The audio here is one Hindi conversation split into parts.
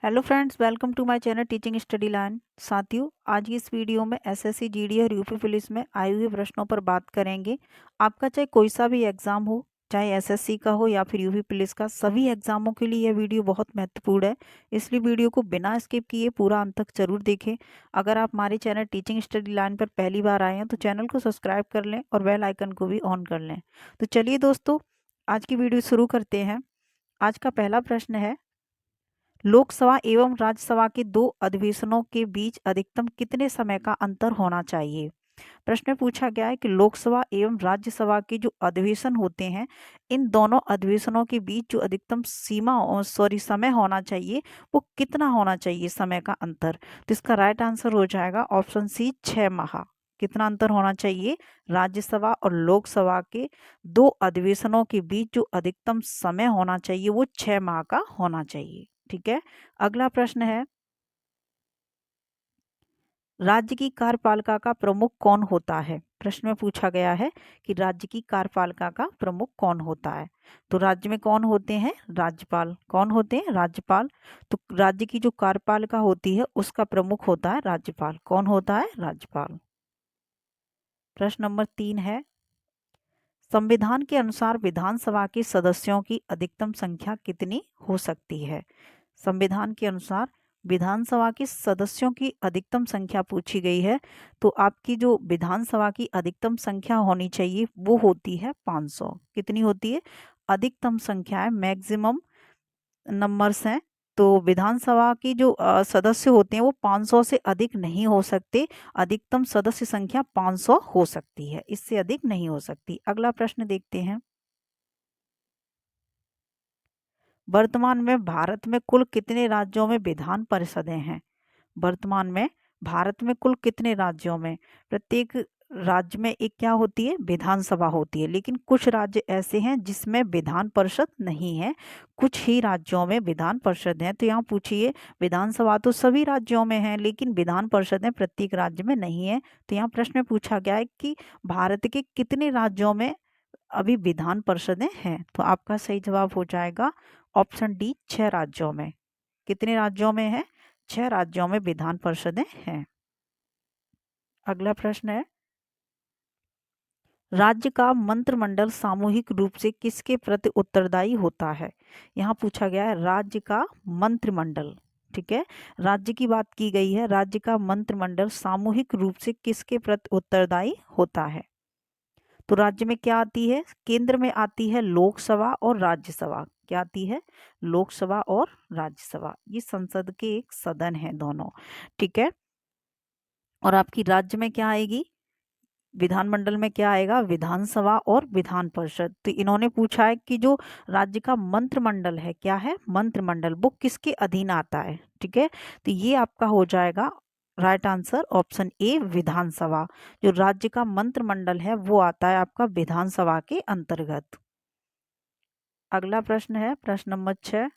Hello friends, welcome to my channel teaching study line. साथियों, आज की इस वीडियो में एसएससी जीडी और यूपी पुलिस में आए हुए प्रश्नों पर बात करेंगे। आपका चाहे कोई सा भी एग्जाम हो, चाहे एसएससी का हो या फिर यूपी पुलिस का, सभी एग्जामों के लिए यह वीडियो बहुत महत्वपूर्ण है। इसलिए वीडियो को बिना स्किप किए पूरा अंत तक जरूर देखें। अगर आप हमारे चैनल टीचिंग स्टडी लाइन पर पहली बार आए हैं तो चैनल को सब्सक्राइब कर लें और बेल आइकन को भी ऑन कर लें। तो चलिए दोस्तों, आज की वीडियो शुरू करते हैं। आज का पहला प्रश्न है, लोकसभा एवं राज्यसभा के दो अधिवेशनों के बीच अधिकतम कितने समय का अंतर होना चाहिए। प्रश्न में पूछा गया है कि लोकसभा एवं राज्यसभा के जो अधिवेशन होते हैं, इन दोनों अधिवेशनों के बीच जो अधिकतम समय होना चाहिए, वो कितना होना चाहिए समय का अंतर। तो इसका राइट आंसर हो जाएगा ऑप्शन सी, 6 माह। कितना अंतर होना चाहिए राज्यसभा और लोकसभा के दो अधिवेशनों के बीच जो अधिकतम समय होना चाहिए वो 6 माह का होना चाहिए। ठीक है। अगला प्रश्न है, राज्य की कार्यपालिका का प्रमुख कौन होता है। प्रश्न में पूछा गया है कि राज्य की कार्यपालिका का प्रमुख कौन होता है। तो राज्य में कौन होते हैं, राज्यपाल। कौन होते हैं, राज्यपाल। तो राज्य की जो कार्यपालिका होती है उसका प्रमुख होता है राज्यपाल। कौन होता है, राज्यपाल। प्रश्न नंबर 3 है, संविधान के अनुसार विधानसभा के सदस्यों की अधिकतम संख्या कितनी हो सकती है। संविधान के अनुसार विधानसभा के सदस्यों की अधिकतम संख्या पूछी गई है। तो आपकी जो विधानसभा की अधिकतम संख्या होनी चाहिए वो होती है 500। कितनी होती है, अधिकतम संख्या है, मैक्सिमम नंबर्स हैं। तो विधानसभा की जो सदस्य होते हैं वो 500 से अधिक नहीं हो सकते। अधिकतम सदस्य संख्या 500 हो सकती है, इससे अधिक नहीं हो सकती। अगला प्रश्न देखते हैं, वर्तमान में भारत में कुल कितने राज्यों में विधान परिषदें हैं। वर्तमान में भारत में कुल कितने राज्यों में, प्रत्येक राज्य में एक क्या होती है, विधानसभा होती है। लेकिन कुछ राज्य ऐसे हैं जिसमें विधान परिषद नहीं है, कुछ ही राज्यों में विधान परिषद है। तो यहाँ पूछिए, विधानसभा तो सभी राज्यों में है लेकिन विधान परिषदें प्रत्येक राज्य में नहीं है। तो यहाँ प्रश्न में पूछा गया है कि भारत के कितने राज्यों में अभी विधान परिषदें हैं। तो आपका सही जवाब हो जाएगा ऑप्शन डी, 6 राज्यों में। कितने राज्यों में है, 6 राज्यों में विधान परिषदें हैं। अगला प्रश्न है, राज्य का मंत्रिमंडल सामूहिक रूप से किसके प्रति उत्तरदायी होता है। यहाँ पूछा गया है राज्य का मंत्रिमंडल। ठीक है, राज्य की बात की गई है, राज्य का मंत्रिमंडल सामूहिक रूप से किसके प्रति उत्तरदायी होता है। तो राज्य में क्या आती है, केंद्र में आती है लोकसभा और राज्यसभा। क्या आती है, लोकसभा और राज्यसभा। ये संसद के एक सदन है दोनों। ठीक है। और आपकी राज्य में क्या आएगी, विधानमंडल में क्या आएगा, विधानसभा और विधान परिषद। तो इन्होंने पूछा है कि जो राज्य का मंत्रिमंडल है, क्या है, मंत्रिमंडल, वो किसके अधीन आता है। ठीक है, तो ये आपका हो जाएगा राइट आंसर ऑप्शन ए, विधानसभा। जो राज्य का मंत्रिमंडल है वो आता है आपका विधानसभा के अंतर्गत। अगला प्रश्न है, प्रश्न नंबर 6,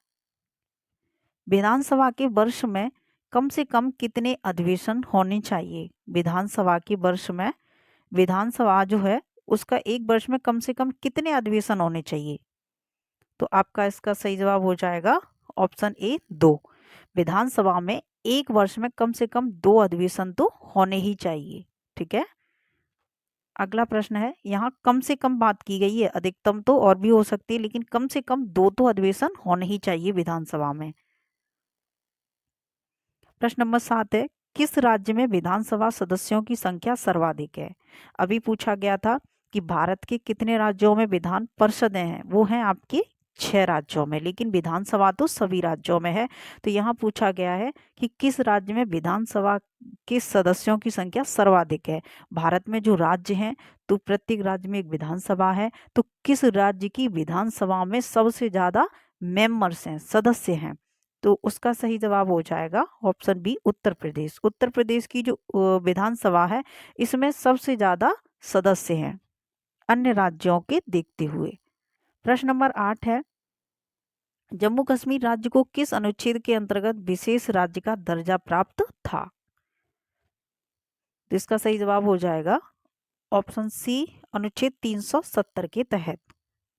विधानसभा के वर्ष में कम से कम कितने अधिवेशन होने चाहिए। विधानसभा के वर्ष में, विधानसभा जो है उसका एक वर्ष में कम से कम कितने अधिवेशन होने चाहिए। तो आपका इसका सही जवाब हो जाएगा ऑप्शन ए, 2। विधानसभा में एक वर्ष में कम से कम 2 अधिवेशन तो होने ही चाहिए। ठीक है। अगला प्रश्न है, यहाँ कम से कम बात की गई है, अधिकतम तो और भी हो सकती है लेकिन कम से कम 2 तो अधिवेशन होने ही चाहिए विधानसभा में। प्रश्न नंबर 7 है, किस राज्य में विधानसभा सदस्यों की संख्या सर्वाधिक है। अभी पूछा गया था कि भारत के कितने राज्यों में विधान परिषदें हैं, वो हैं आपके 6 राज्यों में, लेकिन विधानसभा तो सभी राज्यों में है। तो यहाँ पूछा गया है कि किस राज्य में विधानसभा के सदस्यों की संख्या सर्वाधिक है। भारत में जो राज्य हैं तो प्रत्येक राज्य में एक विधानसभा है, तो किस राज्य की विधानसभा में सबसे ज्यादा मेंबर्स हैं, सदस्य हैं। तो उसका सही जवाब हो जाएगा ऑप्शन बी, उत्तर प्रदेश। उत्तर प्रदेश की जो विधानसभा है इसमें सबसे ज्यादा सदस्य हैं अन्य राज्यों के देखते हुए। प्रश्न नंबर 8 है, जम्मू कश्मीर राज्य को किस अनुच्छेद के अंतर्गत विशेष राज्य का दर्जा प्राप्त था। तो इसका सही जवाब हो जाएगा ऑप्शन सी, अनुच्छेद 370 के तहत।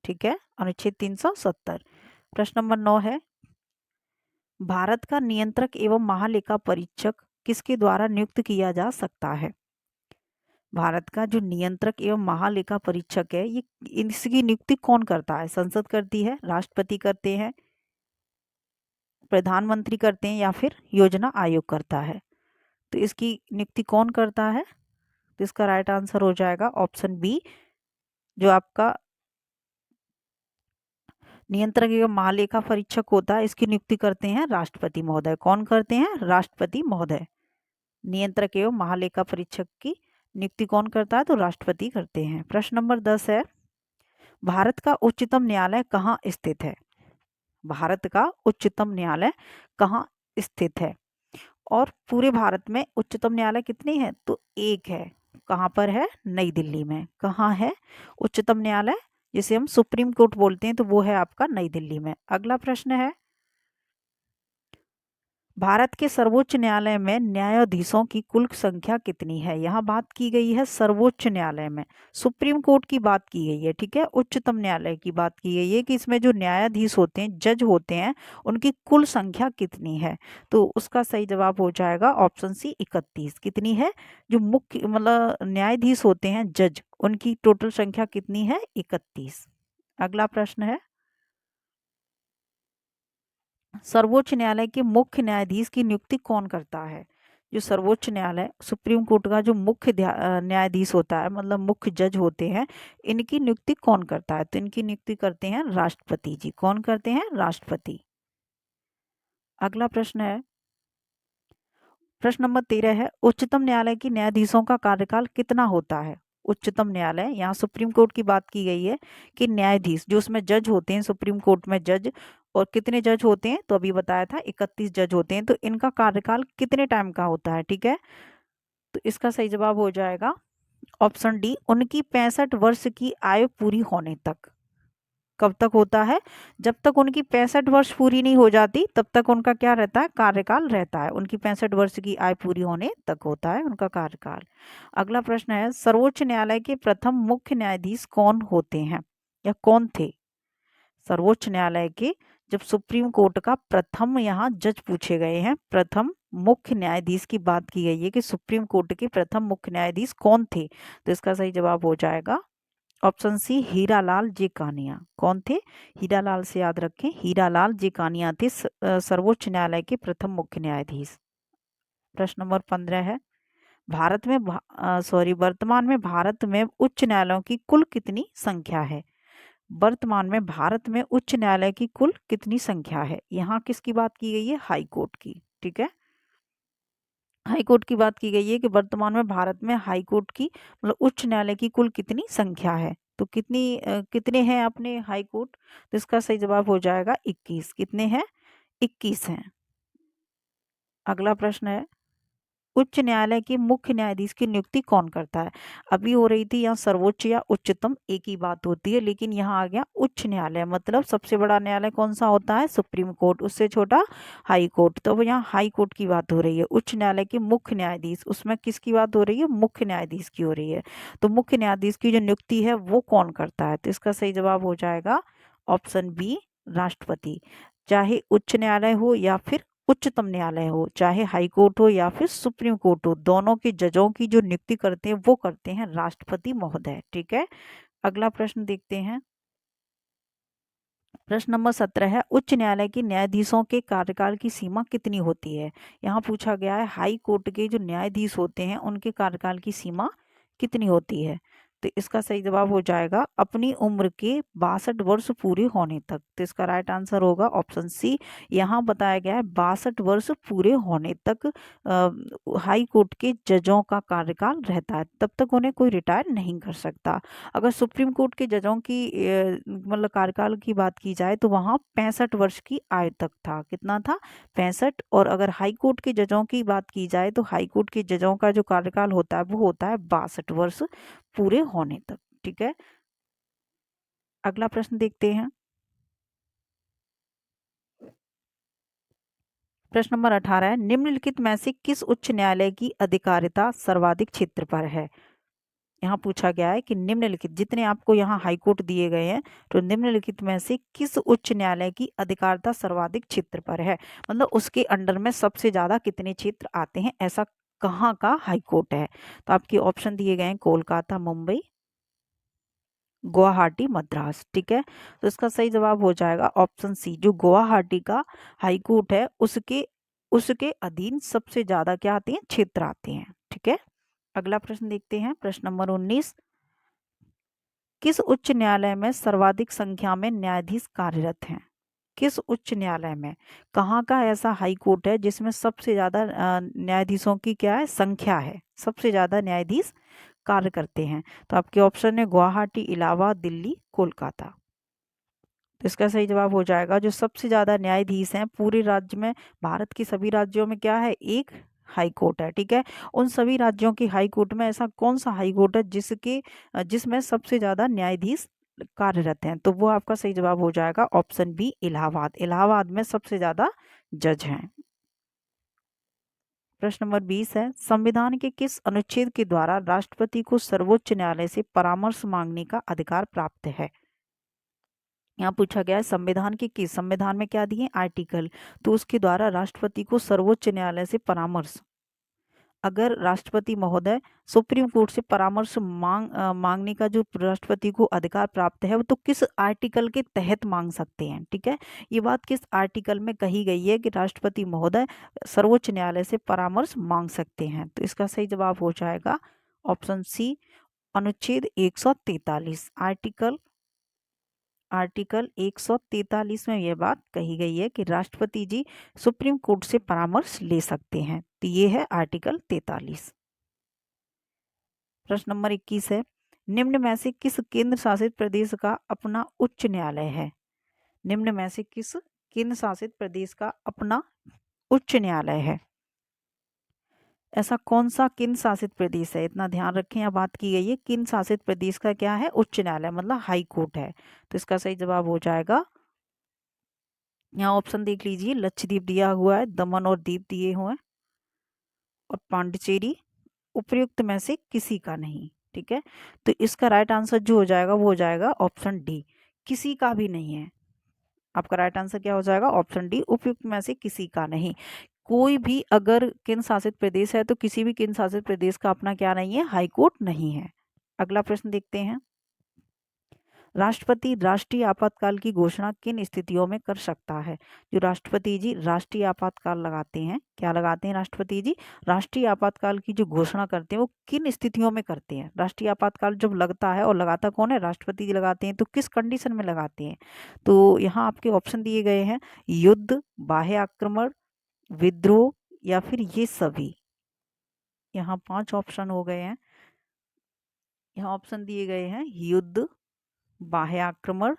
ठीक है, अनुच्छेद 370। प्रश्न नंबर 9 है, भारत का नियंत्रक एवं महालेखा परीक्षक किसके द्वारा नियुक्त किया जा सकता है? भारत का जो नियंत्रक एवं महालेखा परीक्षक है, ये इसकी नियुक्ति कौन करता है? संसद करती है, राष्ट्रपति करते हैं, प्रधानमंत्री करते हैं या फिर योजना आयोग करता है? तो इसकी नियुक्ति कौन करता है? तो इसका राइट आंसर हो जाएगा ऑप्शन बी, जो आपका नियंत्रक एवं महालेखा परीक्षक होता है, इसकी नियुक्ति करते हैं राष्ट्रपति महोदय। कौन करते हैं? राष्ट्रपति महोदय। नियंत्रक एवं महालेखा परीक्षक की नियुक्ति कौन करता है? तो राष्ट्रपति करते हैं। प्रश्न नंबर 10 है, भारत का उच्चतम न्यायालय कहाँ स्थित है? भारत का उच्चतम न्यायालय कहाँ स्थित है? और पूरे भारत में उच्चतम न्यायालय कितने हैं? तो एक है। कहाँ पर है? नई दिल्ली में। कहाँ है उच्चतम न्यायालय? जिसे हम सुप्रीम कोर्ट बोलते हैं, तो वो है आपका नई दिल्ली में। अगला प्रश्न है, भारत के सर्वोच्च न्यायालय में न्यायाधीशों की कुल संख्या कितनी है? यहाँ बात की गई है सर्वोच्च न्यायालय में, सुप्रीम कोर्ट की बात की गई है, ठीक है। उच्चतम न्यायालय की बात की गई है कि इसमें जो न्यायाधीश होते हैं, जज होते हैं, उनकी कुल संख्या कितनी है? तो उसका सही जवाब हो जाएगा ऑप्शन सी 31। कितनी है? जो मुख्य मतलब न्यायाधीश होते हैं, जज, उनकी टोटल संख्या कितनी है? 31। अगला प्रश्न है, सर्वोच्च न्यायालय के मुख्य न्यायाधीश की नियुक्ति कौन करता है? जो सर्वोच्च न्यायालय सुप्रीम कोर्ट का जो मुख्य न्यायाधीश होता है, मतलब मुख्य जज होते हैं, इनकी नियुक्ति कौन करता है? तो इनकी नियुक्ति करते हैं राष्ट्रपति जी। कौन करते हैं? राष्ट्रपति। अगला प्रश्न है, प्रश्न नंबर 13 है, उच्चतम न्यायालय की न्यायाधीशों का कार्यकाल कितना होता है? उच्चतम न्यायालय, यहाँ सुप्रीम कोर्ट की बात की गई है कि न्यायाधीश जो उसमें जज होते हैं, सुप्रीम कोर्ट में जज, और कितने जज होते हैं? तो अभी बताया था 31 जज होते हैं। तो इनका कार्यकाल कितने टाइम का होता है? ठीक है, तो इसका सही जवाब हो जाएगा ऑप्शन डी, उनकी 65 वर्ष की आयु पूरी होने तक। कब तक होता है? जब तक उनकी 65 वर्ष पूरी नहीं हो जाती, तब तक उनका क्या रहता है? कार्यकाल रहता है। उनकी 65 वर्ष की आयु पूरी होने तक होता है उनका कार्यकाल। अगला प्रश्न है, सर्वोच्च न्यायालय के प्रथम मुख्य न्यायाधीश कौन होते हैं या कौन थे? सर्वोच्च न्यायालय के जब सुप्रीम कोर्ट का प्रथम यहाँ जज पूछे गए हैं, प्रथम मुख्य न्यायाधीश की बात की गई है कि सुप्रीम कोर्ट के प्रथम मुख्य न्यायाधीश कौन थे, तो इसका सही जवाब हो जाएगा ऑप्शन सी, हीरालाल जे कानिया। कौन थे? हीरालाल से याद रखें, हीरालाल जे कानिया थे सर्वोच्च न्यायालय के प्रथम मुख्य न्यायाधीश। प्रश्न नंबर 15 है, भारत में वर्तमान में भारत में उच्च न्यायालयों की कुल कितनी संख्या है? वर्तमान में भारत में उच्च न्यायालय की कुल कितनी संख्या है? यहाँ किसकी बात की गई है? हाई कोर्ट की, ठीक है। हाई कोर्ट की बात की गई है कि वर्तमान में भारत में हाई कोर्ट की मतलब उच्च न्यायालय की कुल कितनी संख्या है? तो कितने हैं अपने हाई कोर्ट? तो इसका सही जवाब हो जाएगा 21। कितने हैं? 21 हैं। अगला प्रश्न है, उच्च न्यायालय के मुख्य न्यायाधीश की नियुक्ति कौन करता है? अभी हो रही थी यहाँ सर्वोच्च या उच्चतम, एक ही बात होती है, लेकिन यहाँ आ गया उच्च न्यायालय, मतलब सबसे बड़ा न्यायालय कौन सा होता है? सुप्रीम कोर्ट, उससे छोटा हाई कोर्ट। तो अब यहाँ हाई कोर्ट की बात हो रही है। उच्च न्यायालय के मुख्य न्यायाधीश, उसमें किसकी बात हो रही है? मुख्य न्यायाधीश की हो रही है। तो मुख्य न्यायाधीश की जो नियुक्ति है वो कौन करता है? तो इसका सही जवाब हो जाएगा ऑप्शन बी, राष्ट्रपति। चाहे उच्च न्यायालय हो या फिर उच्चतम न्यायालय हो, चाहे हाई कोर्ट हो या फिर सुप्रीम कोर्ट हो, दोनों के जजों की जो नियुक्ति करते हैं वो करते हैं राष्ट्रपति महोदय, ठीक है। अगला प्रश्न देखते हैं, प्रश्न नंबर 17 है, उच्च न्यायालय के न्यायाधीशों के कार्यकाल की सीमा कितनी होती है? यहाँ पूछा गया है हाई कोर्ट के जो न्यायाधीश होते हैं उनके कार्यकाल की सीमा कितनी होती है? तो इसका सही जवाब हो जाएगा अपनी उम्र के 62 वर्ष पूरे होने तक। तो इसका राइट आंसर होगा ऑप्शन सी। यहाँ बताया गया है 62 वर्ष पूरे होने तक हाई कोर्ट के जजों का कार्यकाल रहता है, तब तक उन्हें कोई रिटायर नहीं कर सकता। अगर सुप्रीम कोर्ट के जजों की मतलब कार्यकाल की बात की जाए तो वहाँ 65 वर्ष की आयु तक था। कितना था? 65। और अगर हाई कोर्ट के जजों की बात की जाए तो हाई कोर्ट के जजों का जो कार्यकाल होता है वो होता है 62 वर्ष पूरे होने तक, ठीक है। अगला प्रश्न देखते हैं, प्रश्न नंबर 18 है, निम्नलिखित में से किस उच्च न्यायालय की अधिकारिता सर्वाधिक क्षेत्र पर है? यहाँ पूछा गया है कि निम्नलिखित, जितने आपको यहाँ हाईकोर्ट दिए गए हैं, तो निम्नलिखित में से किस उच्च न्यायालय की अधिकारता सर्वाधिक क्षेत्र पर है, मतलब उसके अंडर में सबसे ज्यादा कितने क्षेत्र आते हैं, ऐसा कहाँ का हाईकोर्ट है। तो आपके ऑप्शन दिए गए हैं कोलकाता, मुंबई, गुवाहाटी, मद्रास। ठीक है, तो इसका सही जवाब हो जाएगा ऑप्शन सी, जो गुवाहाटी का हाईकोर्ट है उसके उसके अधीन सबसे ज्यादा क्या आते हैं, क्षेत्र आते हैं। ठीक है, अगला प्रश्न देखते हैं, प्रश्न नंबर 19, किस उच्च न्यायालय में सर्वाधिक संख्या में न्यायाधीश कार्यरत हैं। किस उच्च न्यायालय में, कहाँ का ऐसा हाई कोर्ट है जिसमें सबसे ज्यादा न्यायाधीशों की क्या है, संख्या है, सबसे ज्यादा न्यायाधीश कार्य करते हैं। तो आपके ऑप्शन है गुवाहाटी, इलाहाबाद, दिल्ली, कोलकाता। तो इसका सही जवाब हो जाएगा, जो सबसे ज्यादा न्यायाधीश हैं पूरे राज्य में, भारत के सभी राज्यों में क्या है, एक हाई कोर्ट है। ठीक है, उन सभी राज्यों की हाई कोर्ट में ऐसा कौन सा हाई कोर्ट है जिसमें सबसे ज्यादा न्यायाधीश कार्यरत हैं, तो वो आपका सही जवाब हो जाएगा ऑप्शन बी, इलाहाबाद। इलाहाबाद में सबसे ज्यादा जज हैं। प्रश्न नंबर 20 है, संविधान के किस अनुच्छेद के द्वारा राष्ट्रपति को सर्वोच्च न्यायालय से परामर्श मांगने का अधिकार प्राप्त है। यहाँ पूछा गया है संविधान के किस, संविधान में क्या दिए, आर्टिकल, तो उसके द्वारा राष्ट्रपति को सर्वोच्च न्यायालय से परामर्श, अगर राष्ट्रपति महोदय सुप्रीम कोर्ट से परामर्श मांगने का जो राष्ट्रपति को अधिकार प्राप्त है वो तो किस आर्टिकल के तहत मांग सकते हैं। ठीक है, ये बात किस आर्टिकल में कही गई है कि राष्ट्रपति महोदय सर्वोच्च न्यायालय से परामर्श मांग सकते हैं, तो इसका सही जवाब हो जाएगा ऑप्शन सी, अनुच्छेद 143, आर्टिकल 143 में यह बात कही गई है कि राष्ट्रपति जी सुप्रीम कोर्ट से परामर्श ले सकते हैं, तो ये है आर्टिकल 43। प्रश्न नंबर 21 है, निम्न में से किस केंद्र शासित प्रदेश का अपना उच्च न्यायालय है। निम्न में से किस केंद्र शासित प्रदेश का अपना उच्च न्यायालय है, ऐसा कौन सा केंद्र शासित प्रदेश है, इतना ध्यान रखें, यहाँ बात की गई है केंद्र शासित प्रदेश का क्या है, उच्च न्यायालय मतलब हाई कोर्ट है, तो इसका सही जवाब हो जाएगा, यहाँ ऑप्शन देख लीजिए, लक्षद्वीप दिया हुआ है, दमन और दीव दिए हुए हैं, और पांडिचेरी, उपयुक्त में से किसी का नहीं। ठीक है, तो इसका राइट आंसर जो हो जाएगा वो हो जाएगा ऑप्शन डी, किसी का भी नहीं है। आपका राइट आंसर क्या हो जाएगा, ऑप्शन डी, उपयुक्त में से किसी का नहीं। कोई भी अगर केंद्र शासित प्रदेश है तो किसी भी केंद्र शासित प्रदेश का अपना क्या नहीं है, हाई कोर्ट नहीं है। अगला प्रश्न देखते हैं, राष्ट्रपति राष्ट्रीय आपातकाल की घोषणा किन स्थितियों में कर सकता है। जो राष्ट्रपति जी राष्ट्रीय आपातकाल लगाते हैं, क्या लगाते हैं राष्ट्रपति जी, राष्ट्रीय आपातकाल की जो घोषणा करते हैं वो किन स्थितियों में करते हैं। राष्ट्रीय आपातकाल जब लगता है, और लगाता कौन है, राष्ट्रपति जी लगाते हैं, तो किस कंडीशन में लगाते हैं। तो यहाँ आपके ऑप्शन दिए गए हैं, युद्ध, बाह्य आक्रमण, विद्रोह, या फिर ये सभी। यहाँ 5 ऑप्शन हो गए हैं, यहाँ ऑप्शन दिए गए हैं युद्ध, बाह्य आक्रमण,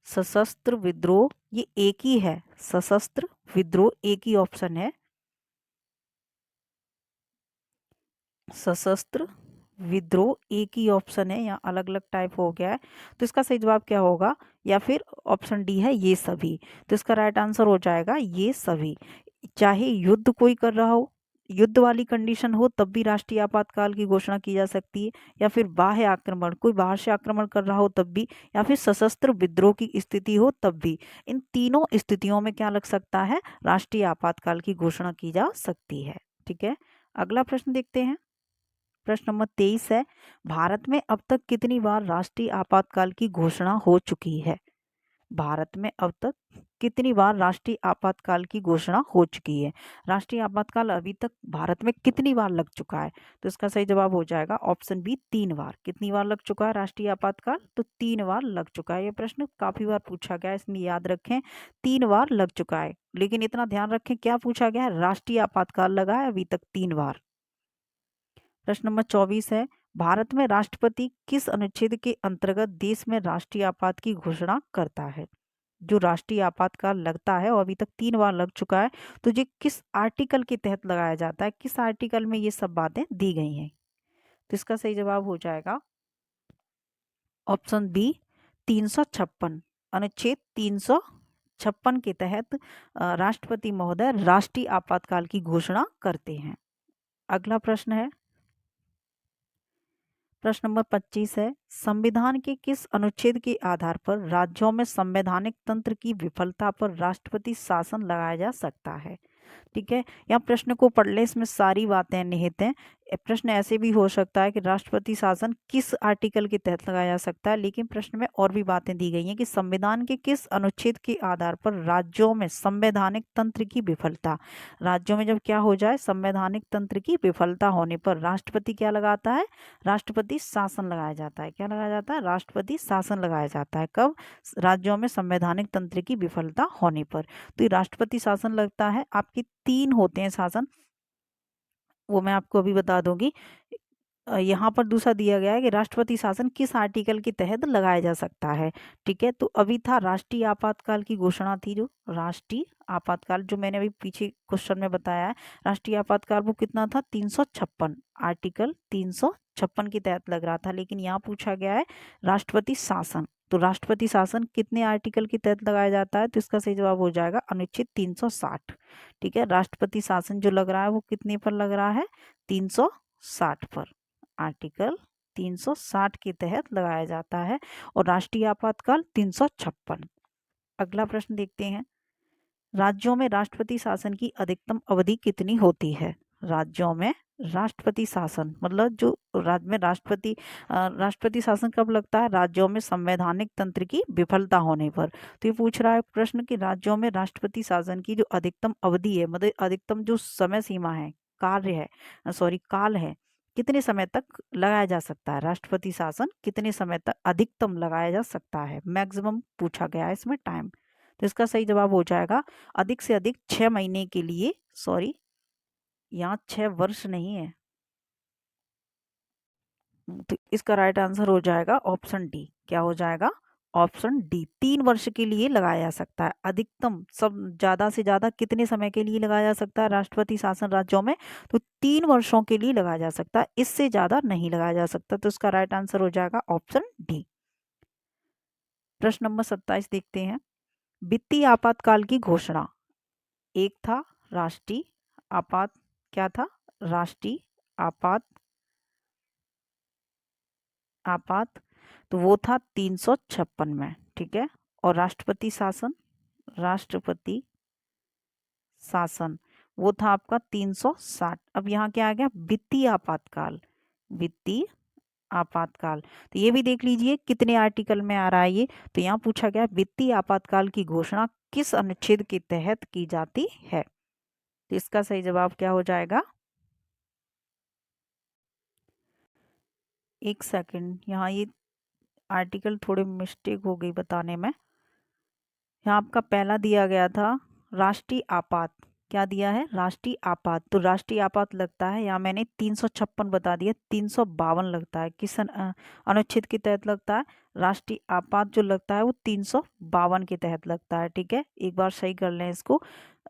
सशस्त्र विद्रोह, ये एक ही है, सशस्त्र विद्रोह एक ही ऑप्शन है, सशस्त्र विद्रोह एक ही ऑप्शन है, यहाँ अलग अलग टाइप हो गया है, तो इसका सही जवाब क्या होगा, या फिर ऑप्शन डी है ये सभी। तो इसका राइट आंसर हो जाएगा ये सभी, चाहे युद्ध कोई कर रहा हो, युद्ध वाली कंडीशन हो तब भी राष्ट्रीय आपातकाल की घोषणा की जा सकती है, या फिर बाह्य आक्रमण, कोई बाहर से आक्रमण कर रहा हो तब भी, या फिर सशस्त्र विद्रोह की स्थिति हो तब भी, इन तीनों स्थितियों में क्या लग सकता है, राष्ट्रीय आपातकाल की घोषणा की जा सकती है। ठीक है, अगला प्रश्न देखते हैं, प्रश्न नंबर 23 है, भारत में अब तक कितनी बार राष्ट्रीय आपातकाल की घोषणा हो चुकी है। भारत में अब तक कितनी बार राष्ट्रीय आपातकाल की घोषणा हो चुकी है, राष्ट्रीय आपातकाल अभी तक भारत में कितनी बार लग चुका है। तो इसका सही जवाब हो जाएगा ऑप्शन बी, 3 बार। कितनी बार लग चुका है राष्ट्रीय आपातकाल, तो 3 बार लग चुका है। यह प्रश्न काफी बार पूछा गया है, इसलिए याद रखें 3 बार लग चुका है, लेकिन इतना ध्यान रखें क्या पूछा गया है, राष्ट्रीय आपातकाल लगा है अभी तक 3 बार। प्रश्न नंबर 24 है, भारत में राष्ट्रपति किस अनुच्छेद के अंतर्गत देश में राष्ट्रीय आपात की घोषणा करता है। जो राष्ट्रीय आपातकाल लगता है और अभी तक 3 बार लग चुका है, तो ये किस आर्टिकल के तहत लगाया जाता है, किस आर्टिकल में ये सब बातें दी गई हैं। तो इसका सही जवाब हो जाएगा ऑप्शन बी, 356, अनुच्छेद 356 के तहत राष्ट्रपति महोदय राष्ट्रीय आपातकाल की घोषणा करते हैं। अगला प्रश्न है, प्रश्न नंबर 25 है, संविधान के किस अनुच्छेद के आधार पर राज्यों में संवैधानिक तंत्र की विफलता पर राष्ट्रपति शासन लगाया जा सकता है? ठीक है, यहाँ प्रश्न को पढ़ ले, इसमें सारी बातें निहित हैं। प्रश्न ऐसे भी हो सकता है कि राष्ट्रपति शासन किस आर्टिकल के तहत लगाया जा सकता है, लेकिन प्रश्न में और भी बातें दी गई हैं कि संविधान के किस अनुच्छेद के आधार पर राज्यों में संवैधानिक तंत्र की विफलता, राज्यों में जब क्या हो जाए, संवैधानिक तंत्र की विफलता होने पर राष्ट्रपति क्या लगाता है, राष्ट्रपति शासन लगाया जाता है। क्या लगाया जाता है, राष्ट्रपति शासन लगाया जाता है। कब, राज्यों में संवैधानिक तंत्र की विफलता होने पर। तो ये राष्ट्रपति शासन लगता है। आपके 3 होते हैं शासन, वो मैं आपको अभी बता दूंगी। यहाँ पर दूसरा दिया गया है कि राष्ट्रपति शासन किस आर्टिकल के तहत लगाया जा सकता है। ठीक है, तो अभी था राष्ट्रीय आपातकाल की घोषणा थी, जो राष्ट्रीय आपातकाल जो मैंने अभी पीछे क्वेश्चन में बताया है, राष्ट्रीय आपातकाल वो कितना था, 356, आर्टिकल 356 के तहत लग रहा था। लेकिन यहाँ पूछा गया है राष्ट्रपति शासन, तो राष्ट्रपति शासन कितने आर्टिकल के तहत लगाया जाता है, तो इसका सही जवाब हो जाएगा अनुच्छेद 360। ठीक है, राष्ट्रपति शासन जो लग रहा है वो कितने पर लग रहा है, 360 पर, आर्टिकल 360 के तहत लगाया जाता है। और राष्ट्रीय आपातकाल 356। अगला प्रश्न देखते हैं, राज्यों में राष्ट्रपति शासन की अधिकतम अवधि कितनी होती है? राज्यों में राष्ट्रपति शासन मतलब जो राज्य में राष्ट्रपति शासन कब लगता है, राज्यों में संवैधानिक तंत्र की विफलता होने पर। तो ये पूछ रहा है प्रश्न कि राज्यों में राष्ट्रपति शासन की जो अधिकतम अवधि है, मतलब अधिकतम जो समय सीमा है, काल है, कितने समय तक लगाया जा सकता है, राष्ट्रपति शासन कितने समय तक अधिकतम लगाया जा सकता है, मैक्सिमम पूछा गया है इसमें टाइम। तो इसका सही जवाब हो जाएगा अधिक से अधिक 6 महीने के लिए, यहाँ 6 वर्ष नहीं है, तो इसका राइट आंसर हो जाएगा ऑप्शन डी। क्या हो जाएगा, ऑप्शन डी, 3 वर्ष के लिए लगाया जा सकता है अधिकतम। सब ज्यादा से ज्यादा कितने समय के लिए लगाया जा सकता है राष्ट्रपति शासन राज्यों में, तो 3 वर्षों के लिए लगाया जा सकता है, इससे ज्यादा नहीं लगाया जा सकता। तो इसका राइट आंसर हो जाएगा ऑप्शन डी। प्रश्न नंबर 27 देखते हैं, वित्तीय आपातकाल की घोषणा, एक था राष्ट्रीय आपात, क्या था, राष्ट्रीय आपात, तो वो था 356 में। ठीक है, और राष्ट्रपति शासन वो था आपका 360। अब यहाँ क्या आ गया, वित्तीय आपातकाल, वित्तीय आपातकाल, तो ये भी देख लीजिए कितने आर्टिकल में आ रहा है ये। तो यहाँ पूछा गया वित्तीय आपातकाल की घोषणा किस अनुच्छेद के तहत की जाती है, तो इसका सही जवाब क्या हो जाएगा, एक सेकंड, यहाँ ये आर्टिकल थोड़े मिस्टेक हो गई बताने में। यहाँ आपका पहला दिया गया था राष्ट्रीय आपात, क्या दिया है, राष्ट्रीय आपात, तो राष्ट्रीय आपात लगता है, यहाँ मैंने 356 बता दिया, 352 लगता है, किस अनुच्छेद के तहत लगता है, राष्ट्रीय आपात जो लगता है वो 352 के तहत लगता है। ठीक है, एक बार सही कर लें इसको,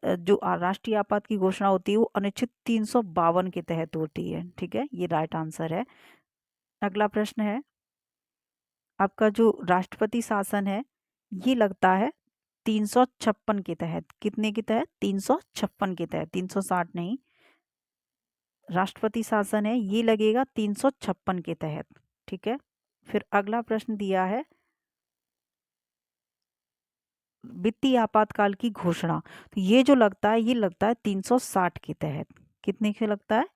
जो राष्ट्रीय आपात की घोषणा होती है वो अनुच्छेद 352 के तहत होती है। ठीक है, ये राइट आंसर है। अगला प्रश्न है, आपका जो राष्ट्रपति शासन है ये लगता है 356 के तहत, कितने के तहत, 356 के तहत, 360 नहीं, राष्ट्रपति शासन है ये लगेगा 356 के तहत। ठीक है, फिर अगला प्रश्न दिया है वित्तीय आपातकाल की घोषणा, तो ये जो लगता है ये लगता है 360 के तहत, कितने के लगता है,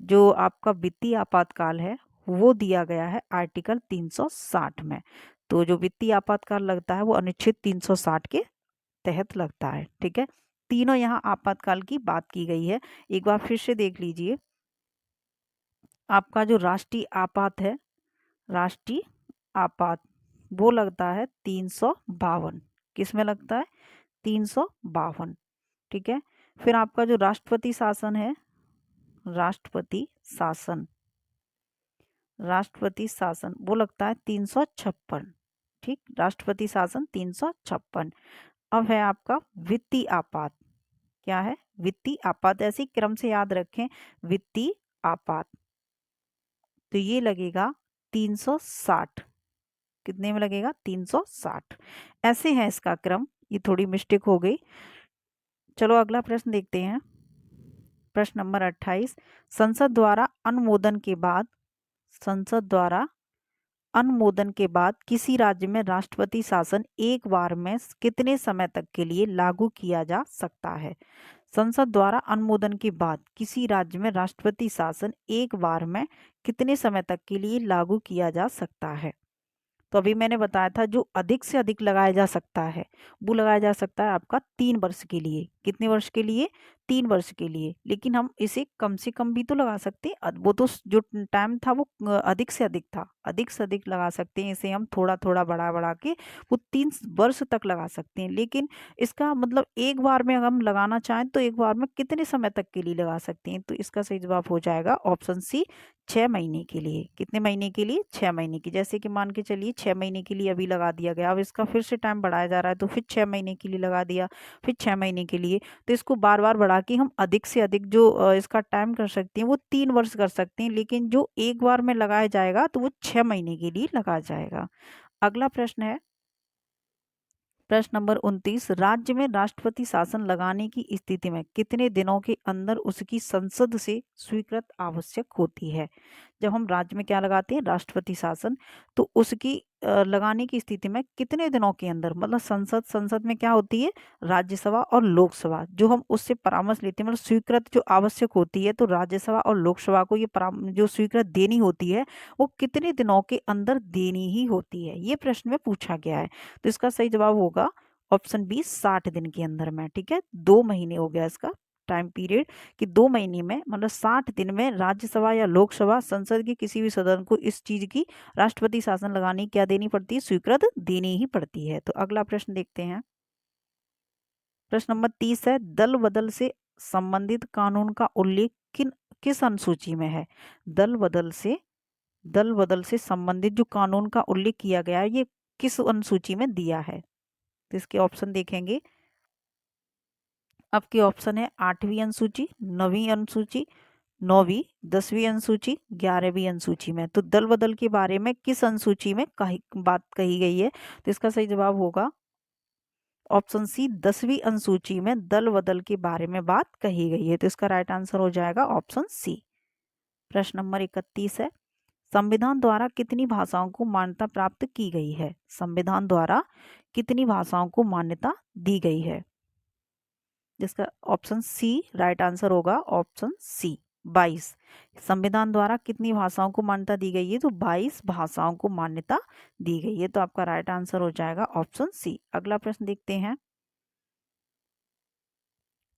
जो आपका वित्तीय आपातकाल है वो दिया गया है आर्टिकल 360 में, तो जो वित्तीय आपातकाल लगता है वो अनुच्छेद 360 के तहत लगता है। ठीक है, तीनों यहाँ आपातकाल की बात की गई है। एक बार फिर से देख लीजिए, आपका जो राष्ट्रीय आपात है, राष्ट्रीय आपात वो लगता है 352, किस में लगता है, 352। ठीक है, फिर आपका जो राष्ट्रपति शासन है, राष्ट्रपति शासन वो लगता है 356। ठीक, राष्ट्रपति शासन 356। अब है आपका वित्तीय आपात, क्या है, वित्तीय आपात, ऐसे क्रम से याद रखें, वित्तीय आपात, तो ये लगेगा 360, कितने में लगेगा, 360, ऐसे है इसका क्रम, ये थोड़ी मिस्टेक हो गई। चलो अगला प्रश्न देखते हैं, प्रश्न नंबर 28, संसद द्वारा अनुमोदन के बाद संसद द्वारा अनुमोदन के बाद किसी राज्य में राष्ट्रपति शासन एक बार में कितने समय तक के लिए लागू किया जा सकता है? संसद द्वारा अनुमोदन के बाद किसी राज्य में राष्ट्रपति शासन एक बार में कितने समय तक के लिए लागू किया जा सकता है? तो अभी मैंने बताया था जो अधिक से अधिक लगाया जा सकता है वो लगाया जा सकता है आपका 3 वर्ष के लिए। कितने वर्ष के लिए? 3 वर्ष के लिए। लेकिन हम इसे कम से कम भी तो लगा सकते हैं। वो तो जो टाइम था वो अधिक से अधिक था, अधिक से अधिक लगा सकते हैं। इसे हम थोड़ा थोड़ा बढ़ा बढ़ा के वो 3 वर्ष तक लगा सकते हैं। लेकिन इसका मतलब एक बार में अगर हम लगाना चाहें तो एक बार में कितने समय तक के लिए लगा सकते हैं? तो इसका सही जवाब हो जाएगा ऑप्शन सी, 6 महीने के लिए। कितने महीने के लिए? 6 महीने की। जैसे कि मान के चलिए 6 महीने के लिए अभी लगा दिया गया, अब इसका फिर से टाइम बढ़ाया जा रहा है तो फिर 6 महीने के लिए लगा दिया, फिर 6 महीने के लिए। तो इसको बार बार बढ़ा के हम अधिक से अधिक जो इसका टाइम कर सकते हैं वो 3 वर्ष कर सकते हैं। लेकिन जो एक बार में लगाया जाएगा तो वो 6 महीने के लिए लगाया जाएगा। अगला प्रश्न है प्रश्न नंबर 29। राज्य में राष्ट्रपति शासन लगाने की स्थिति में कितने दिनों के अंदर उसकी संसद से स्वीकृत आवश्यक होती है? जब हम राज्य में क्या लगाते हैं? राष्ट्रपति शासन, तो उसकी लगाने की स्थिति में कितने दिनों के अंदर, मतलब संसद में क्या होती है? राज्यसभा और लोकसभा। जो हम उससे परामर्श लेते हैं, मतलब स्वीकृत जो आवश्यक होती है, तो राज्यसभा और लोकसभा को ये जो स्वीकृत देनी होती है वो कितने दिनों के अंदर देनी ही होती है, ये प्रश्न में पूछा गया है। तो इसका सही जवाब होगा ऑप्शन बी, 60 दिन के अंदर में। ठीक है, 2 महीने हो गया इसका टाइम पीरियड, कि 2 महीने में मतलब 60 दिन में राज्यसभा या लोकसभा संसद के किसी भी सदन को इस चीज की राष्ट्रपति शासन लगाने की क्या देनी पड़ती है? स्वीकृत देनी ही पड़ती है। तो अगला प्रश्न देखते हैं। प्रश्न नंबर 30 है, दल बदल से संबंधित कानून का उल्लेख किस अनुसूची में है? दल बदल से संबंधित जो कानून का उल्लेख किया गया है ये किस अनुसूची में दिया है? तो इसके ऑप्शन देखेंगे। आपके ऑप्शन है 8वीं अनुसूची, 9वीं अनुसूची, 9वीं, 10वीं अनुसूची, 11वीं अनुसूची में। तो दल बदल के बारे में किस अनुसूची में बात कही गई है? तो इसका सही जवाब होगा ऑप्शन सी, 10वीं अनुसूची में दल बदल के बारे में बात कही गई है। तो इसका राइट आंसर हो जाएगा ऑप्शन सी। प्रश्न नंबर 31 है, संविधान द्वारा कितनी भाषाओं को मान्यता प्राप्त की गई है? संविधान द्वारा कितनी भाषाओं को मान्यता दी गई है? जिसका ऑप्शन सी राइट आंसर होगा, ऑप्शन सी, 22। संविधान द्वारा कितनी भाषाओं को मान्यता दी गई है? तो 22 भाषाओं को मान्यता दी गई है। तो आपका राइट आंसर हो जाएगा ऑप्शन सी। अगला प्रश्न देखते हैं।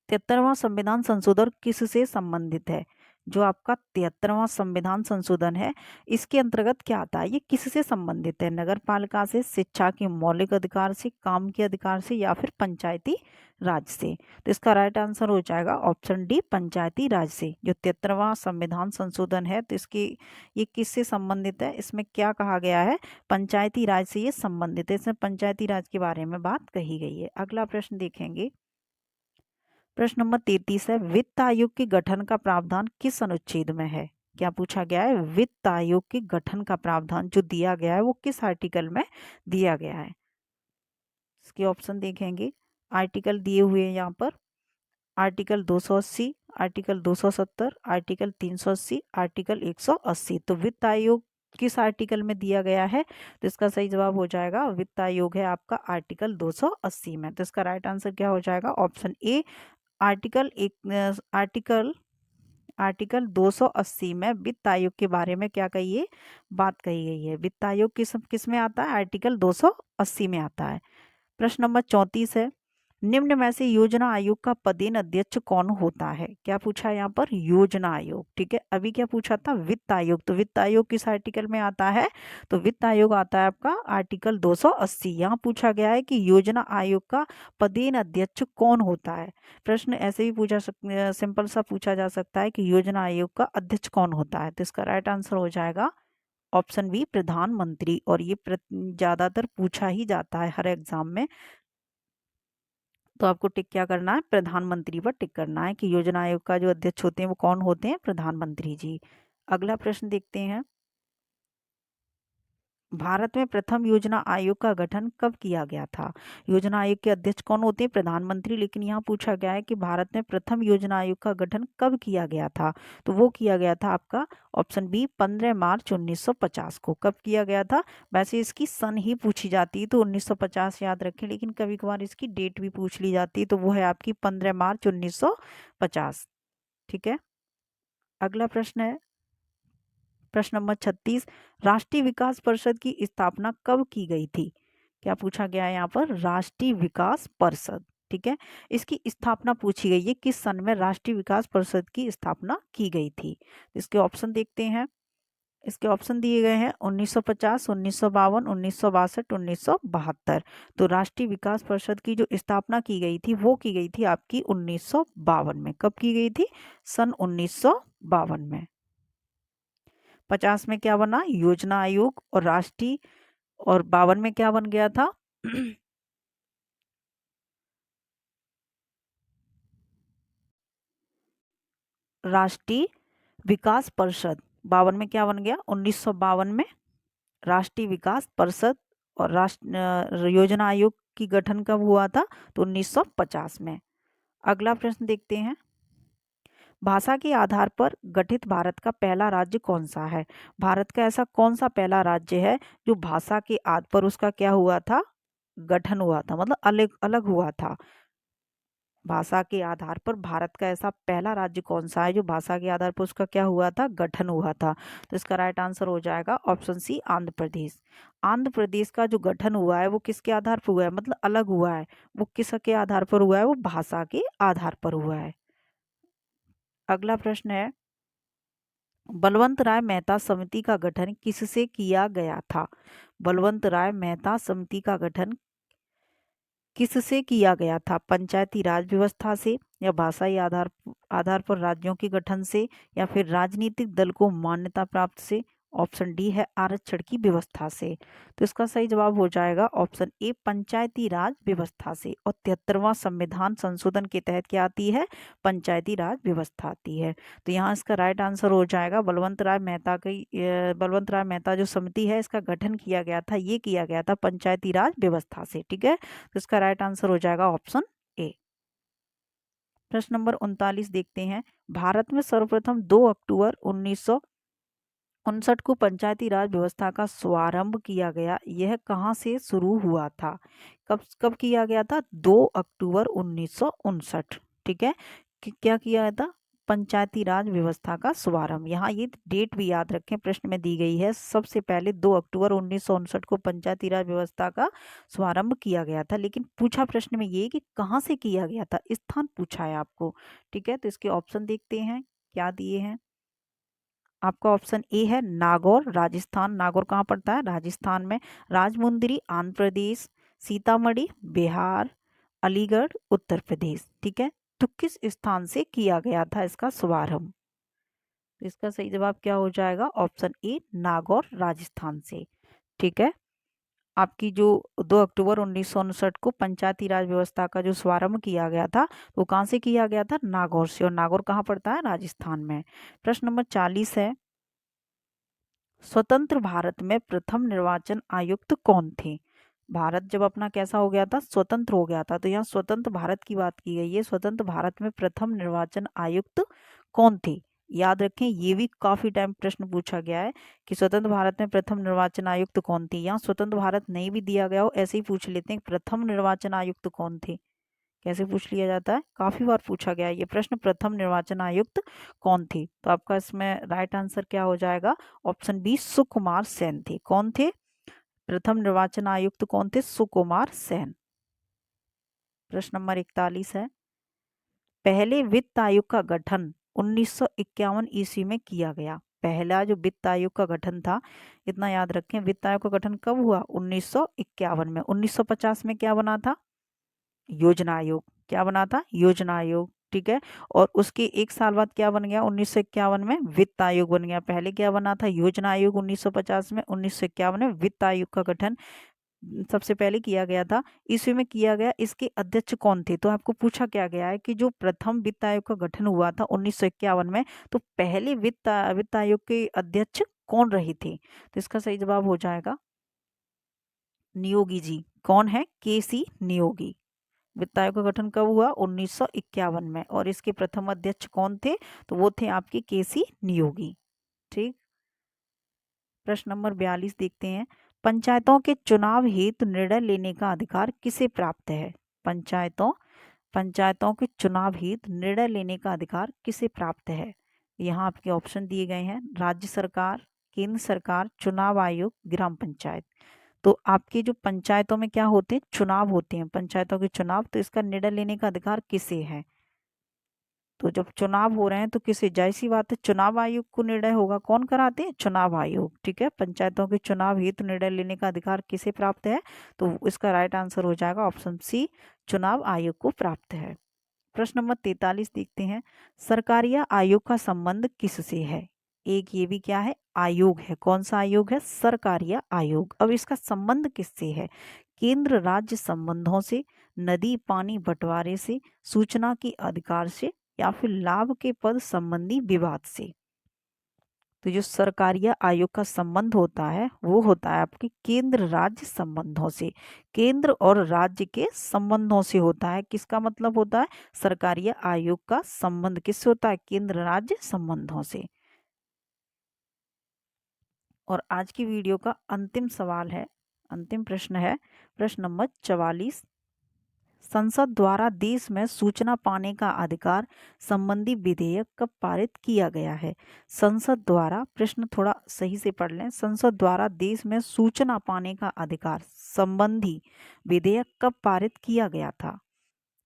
73वां संविधान संशोधन किससे संबंधित है? जो आपका 73वां संविधान संशोधन है इसके अंतर्गत क्या आता है? ये किससे संबंधित है? नगर पालिका से, शिक्षा के मौलिक अधिकार से, काम के अधिकार से, या फिर पंचायती राज से? तो इसका राइट आंसर हो जाएगा ऑप्शन डी, पंचायती राज से। जो 73वां संविधान संशोधन है तो इसकी ये किससे संबंधित है? इसमें क्या कहा गया है? पंचायती राज से ये संबंधित है। इसमें पंचायती राज के बारे में बात कही गई है। अगला प्रश्न देखेंगे। प्रश्न नंबर 33 है, वित्त आयोग के गठन का प्रावधान किस अनुच्छेद में है? क्या पूछा गया है? वित्त आयोग के गठन का प्रावधान जो दिया गया है वो किस आर्टिकल में दिया गया है? इसके ऑप्शन देखेंगे। आर्टिकल दिए हुए हैं यहाँ पर, आर्टिकल 280, आर्टिकल 270, आर्टिकल 380, आर्टिकल 180। तो वित्त आयोग किस आर्टिकल में दिया गया है? तो इसका सही जवाब हो जाएगा वित्त आयोग है आपका आर्टिकल 280 में। तो इसका राइट आंसर क्या हो जाएगा? ऑप्शन ए, आर्टिकल 280 में वित्त आयोग के बारे में क्या कही है? बात कही गई है। वित्त आयोग किस में आता है? आर्टिकल 280 में आता है। प्रश्न नंबर 34 है, निम्न में से योजना आयोग का पदेन अध्यक्ष कौन होता है? क्या पूछा है यहाँ पर? योजना आयोग। ठीक है, अभी क्या पूछा था? वित्त आयोग। तो वित्त आयोग किस आर्टिकल में आता है? तो वित्त आयोग आता है आपका आर्टिकल 280। यहाँ पूछा गया है कि योजना आयोग का पदेन अध्यक्ष कौन होता है। प्रश्न ऐसे भी सिंपल सा पूछा जा सकता है कि योजना आयोग का अध्यक्ष कौन होता है? तो इसका राइट आंसर हो जाएगा ऑप्शन बी, प्रधानमंत्री। और ये ज्यादातर पूछा ही जाता है हर एग्जाम में। तो आपको टिक क्या करना है? प्रधानमंत्री पर टिक करना है कि योजना आयोग का जो अध्यक्ष होते हैं वो कौन होते हैं? प्रधानमंत्री जी। अगला प्रश्न देखते हैं। भारत में प्रथम योजना आयोग का गठन कब किया गया था? योजना आयोग के अध्यक्ष कौन होते हैं? प्रधानमंत्री। लेकिन यहाँ पूछा गया है कि भारत में प्रथम योजना आयोग का गठन कब किया गया था, तो वो किया गया था आपका ऑप्शन बी 15 मार्च 1950 को। कब किया गया था? वैसे इसकी सन ही पूछी जाती है तो 1950 याद रखें, लेकिन कभी कभार इसकी डेट भी पूछ ली जाती है, तो वो है आपकी 15 मार्च 1950। ठीक है, अगला प्रश्न है प्रश्न नंबर 36। राष्ट्रीय विकास परिषद की स्थापना कब की गई थी? क्या पूछा गया है यहाँ पर? राष्ट्रीय विकास परिषद। ठीक है, इसकी स्थापना पूछी गई है, किस सन में राष्ट्रीय विकास परिषद की स्थापना की गई थी? इसके ऑप्शन देखते हैं। इसके ऑप्शन दिए गए हैं 1950, 1952, 1962, 1972। तो राष्ट्रीय विकास परिषद की जो स्थापना की गई थी वो की गई थी आपकी 1952 में। कब की गई थी? सन 1952 में। 50 में क्या बना? योजना आयोग। और राष्ट्रीय, और 52 में क्या बन गया था? राष्ट्रीय विकास परिषद। 52 में क्या बन गया? 1952 में राष्ट्रीय विकास परिषद। और राष्ट्र योजना आयोग की गठन कब हुआ था? तो 1950 में। अगला प्रश्न देखते हैं। भाषा के आधार पर गठित भारत का पहला राज्य कौन सा है? भारत का ऐसा कौन सा पहला राज्य है जो भाषा के आधार पर उसका क्या हुआ था? गठन हुआ था, मतलब अलग अलग हुआ था। भाषा के आधार पर भारत का ऐसा पहला राज्य कौन सा है जो भाषा के आधार पर उसका क्या हुआ था? गठन हुआ था। तो इसका राइट आंसर हो जाएगा ऑप्शन सी, आंध्र प्रदेश। आंध्र प्रदेश का जो गठन हुआ है वो किसके आधार पर हुआ है, मतलब अलग हुआ है, वो किसके आधार पर हुआ है? वो भाषा के आधार पर हुआ है। अगला प्रश्न है, बलवंत राय मेहता समिति का गठन किससे किया गया था? बलवंत राय मेहता समिति का गठन किससे किया गया था? पंचायती राज व्यवस्था से, या भाषाई आधार आधार पर राज्यों के गठन से, या फिर राजनीतिक दल को मान्यता प्राप्त से? ऑप्शन डी है आरक्षण की व्यवस्था से। तो इसका सही जवाब हो जाएगा ऑप्शन ए, पंचायती राज व्यवस्था से। और 73वां संविधान संशोधन के तहत क्या आती है? पंचायती राज व्यवस्था आती है। तो यहाँ इसका राइट आंसर हो जाएगा बलवंत राय मेहता की बलवंत राय मेहता जो समिति है इसका गठन किया गया था, ये किया गया था पंचायती राज व्यवस्था से। ठीक है, तो इसका राइट आंसर हो जाएगा ऑप्शन ए। प्रश्न नंबर 39 देखते हैं। भारत में सर्वप्रथम 2 अक्टूबर 1959 को पंचायती राज व्यवस्था का शुभारंभ किया गया, यह कहाँ से शुरू हुआ था? कब कब किया गया था? 2 अक्टूबर 1959। ठीक है, क्या किया था? पंचायती राज व्यवस्था का शुभारंभ। यहाँ ये डेट भी याद रखें, प्रश्न में दी गई है। सबसे पहले 2 अक्टूबर 1959 को पंचायती राज व्यवस्था का शुभारंभ किया गया था, लेकिन पूछा प्रश्न में ये कि कहाँ से किया गया था, स्थान पूछा है आपको। ठीक है, तो इसके ऑप्शन देखते हैं क्या दिए हैं। आपका ऑप्शन ए है नागौर, राजस्थान। नागौर कहाँ पड़ता है? राजस्थान में। राजमुंदरी, आंध्र प्रदेश। सीतामढ़ी, बिहार। अलीगढ़, उत्तर प्रदेश। ठीक है, तो किस स्थान से किया गया था इसका शुभारंभ? तो इसका सही जवाब क्या हो जाएगा? ऑप्शन ए, नागौर, राजस्थान से। ठीक है, आपकी जो 2 अक्टूबर 1959 को पंचायती राज व्यवस्था का जो शुभारंभ किया गया था वो कहाँ से किया गया था? नागौर से। और नागौर कहाँ पड़ता है? राजस्थान में। प्रश्न नंबर 40 है, स्वतंत्र भारत में प्रथम निर्वाचन आयुक्त कौन थे? भारत जब अपना कैसा हो गया था? स्वतंत्र हो गया था। तो यहाँ स्वतंत्र भारत की बात की गई है। स्वतंत्र भारत में प्रथम निर्वाचन आयुक्त कौन थे? याद रखें, ये भी काफी टाइम प्रश्न पूछा गया है कि स्वतंत्र भारत में प्रथम निर्वाचन आयुक्त कौन थे। यहाँ स्वतंत्र भारत नहीं भी दिया गया हो, ऐसे ही पूछ लेते हैं प्रथम निर्वाचन आयुक्त कौन थे। कैसे पूछ लिया जाता है, काफी बार पूछा गया है ये प्रश्न, प्रथम निर्वाचन आयुक्त कौन थे। तो आपका इसमें राइट आंसर क्या हो जाएगा? ऑप्शन बी, सुकुमार सेन थे। कौन थे? प्रथम निर्वाचन आयुक्त कौन थे? सुकुमार सेन। प्रश्न नंबर 41 है, पहले वित्त आयोग का गठन 1951 ईस्वी में किया गया। पहला जो वित्त आयोग का गठन था, इतना याद रखें, वित्त आयोग का गठन कब हुआ? 1951 में। 1950 में क्या बना था? योजना आयोग। क्या बना था? योजना आयोग। ठीक है, और उसके एक साल बाद क्या बन गया? 1951 में वित्त आयोग बन गया। पहले क्या बना था? योजना आयोग 1950 में। 1951 में वित्त आयोग का गठन सबसे पहले किया गया था। ईस्वी में किया गया। इसके अध्यक्ष कौन थे? तो आपको पूछा क्या गया है कि जो प्रथम वित्त आयोग का गठन हुआ था 1951 में, तो पहले वित्त आयोग के अध्यक्ष कौन रहे थे? तो इसका सही जवाब हो जाएगा नियोगी जी। कौन है? केसी नियोगी। वित्त आयोग का गठन कब हुआ? 1951 में। और इसके प्रथम अध्यक्ष कौन थे? तो वो थे आपके केसी नियोगी। ठीक। प्रश्न नंबर 42 देखते हैं। पंचायतों के चुनाव हेतु निर्णय लेने का अधिकार किसे प्राप्त है? पंचायतों के चुनाव हेतु निर्णय लेने का अधिकार किसे प्राप्त है? यहाँ आपके ऑप्शन दिए गए हैं। राज्य सरकार, केंद्र सरकार, चुनाव आयोग, ग्राम पंचायत। तो आपके जो पंचायतों में क्या होते हैं? चुनाव होते हैं, पंचायतों के चुनाव। तो इसका निर्णय लेने का अधिकार किसे है? तो जब चुनाव हो रहे हैं तो किसे? जाहिर सी बात है चुनाव आयोग को निर्णय होगा। कौन कराते हैं? चुनाव आयोग। ठीक है। पंचायतों के चुनाव हेतु निर्णय लेने का अधिकार किसे प्राप्त है? तो इसका राइट आंसर हो जाएगा ऑप्शन सी, चुनाव आयोग को प्राप्त है। प्रश्न नंबर 43 देखते हैं। सरकारिया आयोग का संबंध किससे है? एक ये भी क्या है? आयोग है। कौन सा आयोग है? सरकारिया आयोग। अब इसका संबंध किससे है? केंद्र राज्य संबंधों से, नदी पानी बंटवारे से, सूचना के अधिकार से, या फिर लाभ के पद संबंधी विवाद से। तो जो सरकारिया आयोग का संबंध होता है वो होता है आपके केंद्र राज्य संबंधों से। केंद्र और राज्य के संबंधों से होता है। किसका मतलब होता है? सरकारिया आयोग का संबंध किससे होता है? केंद्र राज्य संबंधों से। और आज की वीडियो का अंतिम सवाल है, अंतिम प्रश्न है, प्रश्न नंबर 44। संसद द्वारा देश में सूचना पाने का अधिकार संबंधी विधेयक कब पारित किया गया है? संसद द्वारा, प्रश्न थोड़ा सही से पढ़ लें, संसद द्वारा देश में सूचना पाने का अधिकार संबंधी विधेयक कब पारित किया गया था?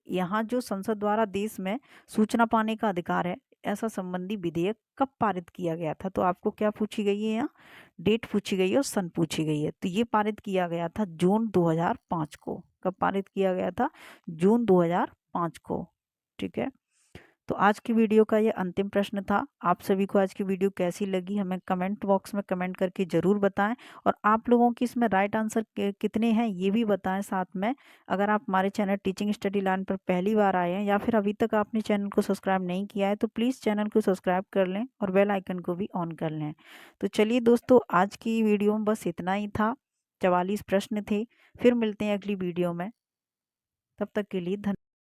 यहाँ जो संसद द्वारा देश में सूचना पाने का अधिकार है, ऐसा संबंधी विधेयक कब पारित किया गया था? तो आपको क्या पूछी गई है? यहाँ डेट पूछी गई है और सन पूछी गई है। तो ये पारित किया गया था जून 2005 को। कब पारित किया गया था? जून 2005 को। ठीक है। तो आज की वीडियो का ये अंतिम प्रश्न था। आप सभी को आज की वीडियो कैसी लगी हमें कमेंट बॉक्स में कमेंट करके ज़रूर बताएं। और आप लोगों की इसमें राइट आंसर कितने हैं ये भी बताएं साथ में। अगर आप हमारे चैनल टीचिंग स्टडी लाइन पर पहली बार आए हैं या फिर अभी तक आपने चैनल को सब्सक्राइब नहीं किया है तो प्लीज़ चैनल को सब्सक्राइब कर लें और बेल आइकन को भी ऑन कर लें। तो चलिए दोस्तों, आज की वीडियो में बस इतना ही था। 44 प्रश्न थे। फिर मिलते हैं अगली वीडियो में। तब तक के लिए धन्यवाद।